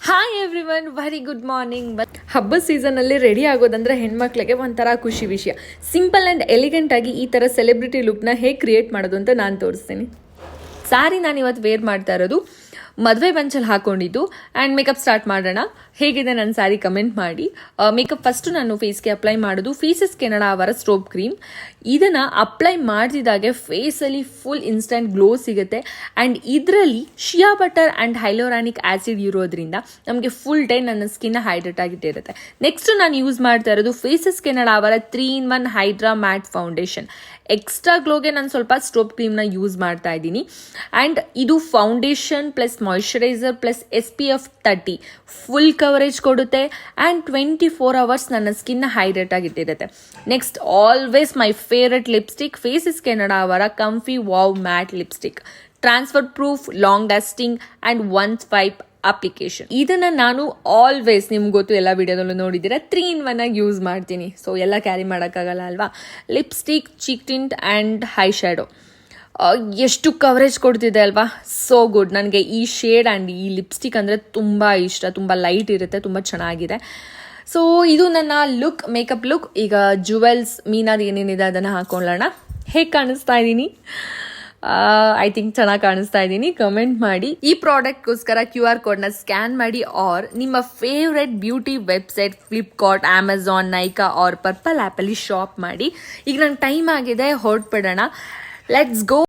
Hi everyone, very good morning. ಹಬ್ಬದ ಸೀಸನಲ್ಲಿ ready ಆಗೋದಂದ್ರೆ ಹೆಣ್ಮಕ್ಳಿಗೆ ಒಂಥರ ಖುಷಿ ವಿಷಯ. ಸಿಂಪಲ್ ಆ್ಯಂಡ್ ಎಲಿಗೆಂಟ್ ಆಗಿ ಈ ಥರ ಸೆಲೆಬ್ರಿಟಿ ಲುಕ್ನ ಹೇಗೆ ಕ್ರಿಯೇಟ್ ಮಾಡೋದು ಅಂತ ನಾನು ತೋರಿಸ್ತೀನಿ. ಸ್ಯಾರಿ ನಾನು ಇವತ್ತು ವೇರ್ ಮಾಡ್ತಾ ಇರೋದು ಮದುವೆ ಬಂಚಲ್ಲಿ ಹಾಕೊಂಡಿದ್ದು. ಆ್ಯಂಡ್ ಮೇಕಪ್ ಸ್ಟಾರ್ಟ್ ಮಾಡೋಣ. ಹೇಗಿದೆ ನನ್ನ ಸ್ಯಾರಿ ಕಮೆಂಟ್ ಮಾಡಿ. ಮೇಕಪ್ ಫಸ್ಟು ನಾನು ಫೇಸ್ಗೆ ಅಪ್ಲೈ ಮಾಡೋದು ಫೀಸಸ್ ಕೆನಡಾ ಅವರ ಸ್ಟ್ರೋಬ್ ಕ್ರೀಮ್. ಇದನ್ನು ಅಪ್ಲೈ ಮಾಡಿದಾಗೆ ಫೇಸಲ್ಲಿ ಫುಲ್ ಇನ್ಸ್ಟಂಟ್ ಗ್ಲೋ ಸಿಗುತ್ತೆ. ಆ್ಯಂಡ್ ಇದರಲ್ಲಿ shea butter and hyaluronic acid ಇರೋದ್ರಿಂದ ನಮಗೆ ಫುಲ್ ಡೇ ನನ್ನ ಸ್ಕಿನ್ನ ಹೈಡ್ರೇಟ್ ಆಗಿಟ್ಟಿರುತ್ತೆ. ನೆಕ್ಸ್ಟ್ ನಾನು ಯೂಸ್ ಮಾಡ್ತಾ ಇರೋದು ಫೇಸಸ್ ಕೆನಡಾ ಅವರ 3-in-1 hydra matte foundation. Extra ಗ್ಲೋಗೆ ನಾನು ಸ್ವಲ್ಪ ಸ್ಟ್ರೋಬ್ ಕ್ರೀಮ್ನ ಯೂಸ್ ಮಾಡ್ತಾ ಇದ್ದೀನಿ. ಆ್ಯಂಡ್ ಇದು foundation plus moisturiser plus SPF 30 full coverage ಕೊಡುತ್ತೆ. ಆ್ಯಂಡ್ 24 hours ನನ್ನ ಸ್ಕಿನ್ನ ಹೈಡ್ರೇಟ್ ಆಗಿಟ್ಟಿರುತ್ತೆ. Next always my favourite lipstick Faces Canada ಅವರ comfy wow matte lipstick. Transfer proof, long lasting and one swipe application. ಇದನ್ನ ನಾನು ಆಲ್ವೇಸ್, ನಿಮ್ಗೆ ಗೊತ್ತು, ಎಲ್ಲ ವಿಡಿಯೋದಲ್ಲೂ ನೋಡಿದ್ದೀರಾ, 3-in-1 ಆಗಿ ಯೂಸ್ ಮಾಡ್ತೀನಿ. ಸೊ ಎಲ್ಲ ಕ್ಯಾರಿ ಮಾಡೋಕ್ಕಾಗಲ್ಲ ಅಲ್ವಾ. Lipstick, cheek tint and high shadow ಎಷ್ಟು ಕವರೇಜ್ ಕೊಡ್ತಿದೆ ಅಲ್ವಾ. So good. ನನಗೆ ಈ ಶೇಡ್ ಆ್ಯಂಡ್ ಈ ಲಿಪ್ಸ್ಟಿಕ್ ಅಂದರೆ ತುಂಬ ಇಷ್ಟ. ತುಂಬ ಲೈಟ್ ಇರುತ್ತೆ, ತುಂಬ ಚೆನ್ನಾಗಿದೆ. ಸೊ ಇದು ನನ್ನ ಲುಕ್, ಮೇಕಪ್ ಲುಕ್. ಈಗ ಜುವೆಲ್ಸ್, ಮೀನಾದ ಏನೇನಿದೆ ಅದನ್ನು ಹಾಕೊಳ್ಳೋಣ. ಹೇಗೆ ಕಾಣಿಸ್ತಾ ಇದ್ದೀನಿ? ಐ ಥಿಂಕ್ ಚೆನ್ನಾಗಿ ಕಾಣಿಸ್ತಾ ಇದ್ದೀನಿ. ಕಮೆಂಟ್ ಮಾಡಿ. ಈ ಪ್ರಾಡಕ್ಟ್ಗೋಸ್ಕರ QR ಕೋಡ್ನ ಸ್ಕ್ಯಾನ್ ಮಾಡಿ ಆರ್ ನಿಮ್ಮ favourite beauty website Flipkart, Amazon, Nykaa or purple ಆ್ಯಪಲ್ಲಿ ಶಾಪ್ ಮಾಡಿ. ಈಗ ನಂಗೆ ಟೈಮ್ ಆಗಿದೆ, ಹೊರಟ್ಬಿಡೋಣ. Let's go.